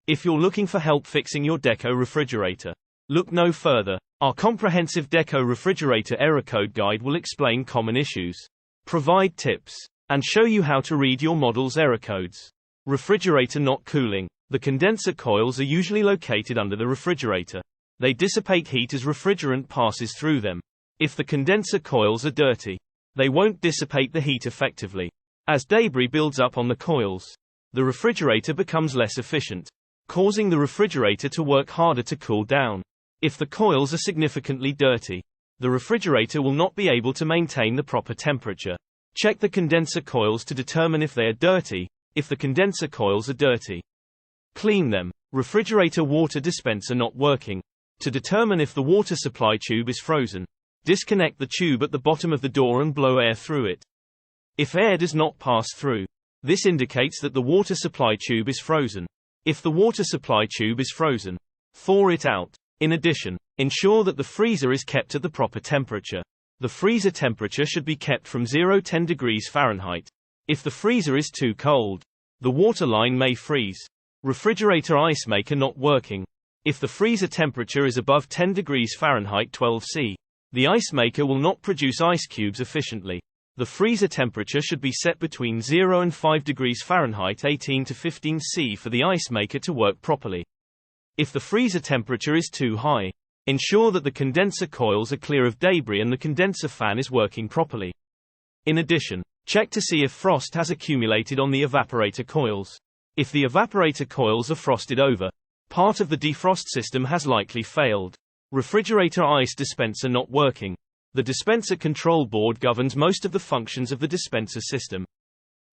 If you're looking for help fixing your Deco refrigerator, look no further. Our comprehensive Deco Refrigerator error code guide will explain common issues, provide tips, and show you how to read your model's error codes. Refrigerator not cooling. The condenser coils are usually located under the refrigerator. They dissipate heat as refrigerant passes through them. If the condenser coils are dirty, they won't dissipate the heat effectively. As debris builds up on the coils, the refrigerator becomes less efficient, causing the refrigerator to work harder to cool down. If the coils are significantly dirty, the refrigerator will not be able to maintain the proper temperature. Check the condenser coils to determine if they are dirty. If the condenser coils are dirty, clean them. Refrigerator water dispenser not working. To determine if the water supply tube is frozen, disconnect the tube at the bottom of the door and blow air through it. If air does not pass through, this indicates that the water supply tube is frozen. If the water supply tube is frozen, thaw it out. In addition, ensure that the freezer is kept at the proper temperature. The freezer temperature should be kept from 0–10 degrees Fahrenheit. If the freezer is too cold, the water line may freeze. Refrigerator ice maker not working. If the freezer temperature is above 10 degrees Fahrenheit 12°C, the ice maker will not produce ice cubes efficiently. The freezer temperature should be set between 0 and 5 degrees Fahrenheit 18–15°C for the ice maker to work properly. If the freezer temperature is too high, ensure that the condenser coils are clear of debris and the condenser fan is working properly. In addition, check to see if frost has accumulated on the evaporator coils. If the evaporator coils are frosted over, part of the defrost system has likely failed. Refrigerator ice dispenser not working. The dispenser control board governs most of the functions of the dispenser system.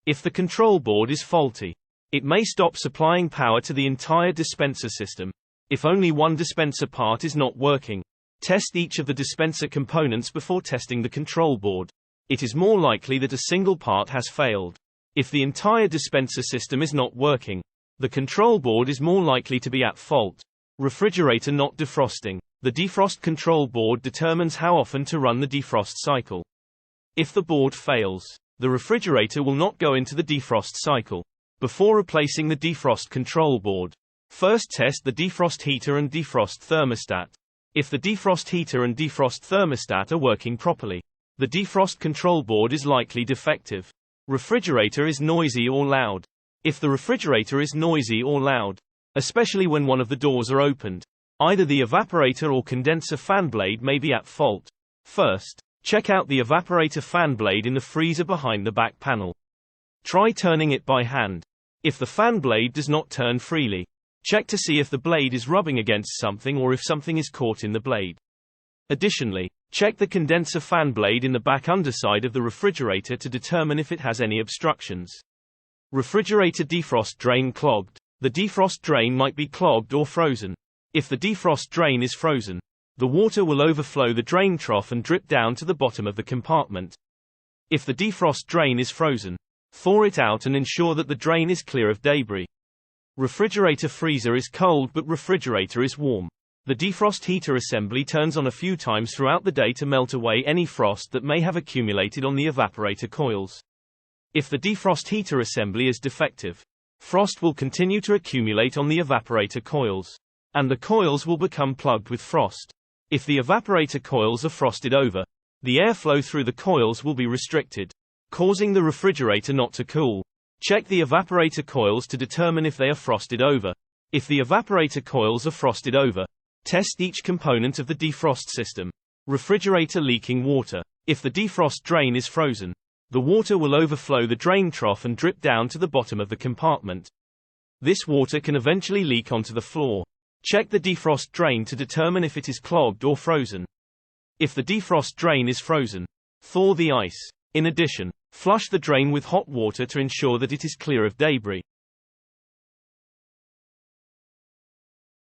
If the control board is faulty, it may stop supplying power to the entire dispenser system. If only one dispenser part is not working, test each of the dispenser components before testing the control board. It is more likely that a single part has failed. If the entire dispenser system is not working, the control board is more likely to be at fault. Refrigerator not defrosting. The defrost control board determines how often to run the defrost cycle. If the board fails, the refrigerator will not go into the defrost cycle. Before replacing the defrost control board, first test the defrost heater and defrost thermostat. If the defrost heater and defrost thermostat are working properly, the defrost control board is likely defective. Refrigerator is noisy or loud. If the refrigerator is noisy or loud, especially when one of the doors are opened, either the evaporator or condenser fan blade may be at fault. First, check out the evaporator fan blade in the freezer behind the back panel. Try turning it by hand. If the fan blade does not turn freely, check to see if the blade is rubbing against something or if something is caught in the blade. Additionally, check the condenser fan blade in the back underside of the refrigerator to determine if it has any obstructions. Refrigerator defrost drain clogged. The defrost drain might be clogged or frozen. If the defrost drain is frozen, the water will overflow the drain trough and drip down to the bottom of the compartment. If the defrost drain is frozen, thaw it out and ensure that the drain is clear of debris. Refrigerator freezer is cold but refrigerator is warm. The defrost heater assembly turns on a few times throughout the day to melt away any frost that may have accumulated on the evaporator coils. If the defrost heater assembly is defective, frost will continue to accumulate on the evaporator coils, and the coils will become plugged with frost. If the evaporator coils are frosted over, the airflow through the coils will be restricted, causing the refrigerator not to cool. Check the evaporator coils to determine if they are frosted over. If the evaporator coils are frosted over, test each component of the defrost system. Refrigerator leaking water. If the defrost drain is frozen, the water will overflow the drain trough and drip down to the bottom of the compartment. This water can eventually leak onto the floor. Check the defrost drain to determine if it is clogged or frozen. If the defrost drain is frozen, thaw the ice. In addition, flush the drain with hot water to ensure that it is clear of debris.